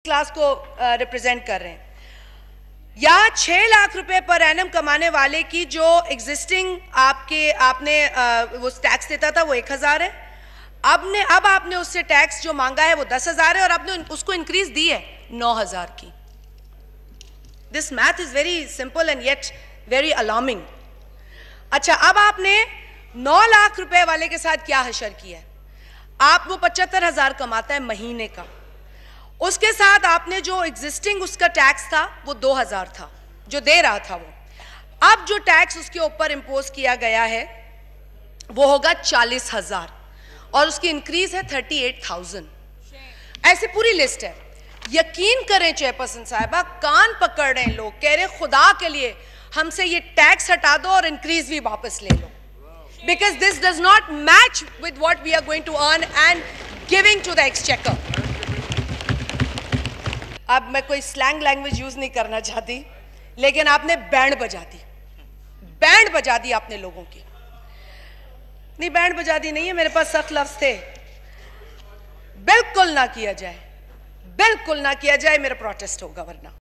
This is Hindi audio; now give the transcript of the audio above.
क्लास को रिप्रेजेंट कर रहे हैं, या 6 लाख रुपए पर एनम कमाने वाले की जो एग्जिस्टिंग आपने वो टैक्स देता था वो 1000 है, अब आपने उससे टैक्स जो मांगा है वो 10,000 है और आपने उसको इंक्रीज दी है 9,000 की। This math is very simple and yet very alarming. अच्छा, अब आपने 9 लाख रुपए वाले के साथ क्या हशर किया है? आप वो 75,000 कमाता है महीने का, उसके साथ आपने जो एग्जिस्टिंग उसका टैक्स था वो 2,000 था जो दे रहा था वो, अब जो टैक्स उसके ऊपर इंपोज किया गया है वो होगा 40,000 और उसकी इंक्रीज है 38,000। ऐसे पूरी लिस्ट है। यकीन करें चेयरपर्सन साहिबा, कान पकड़ रहे हैं लोग, कह रहे हैं खुदा के लिए हमसे ये टैक्स हटा दो और इंक्रीज भी वापस ले लो, because this does not match with what we are going to earn and giving to the exchequer. अब मैं कोई स्लैंग लैंग्वेज यूज नहीं करना चाहती, लेकिन आपने बैंड बजा दी, बैंड बजा दी आपने लोगों की। नहीं, बैंड बजा दी नहीं है, मेरे पास सख्त लफ्ज थे। बिल्कुल ना किया जाए, बिल्कुल ना किया जाए, मेरा प्रोटेस्ट होगा वरना।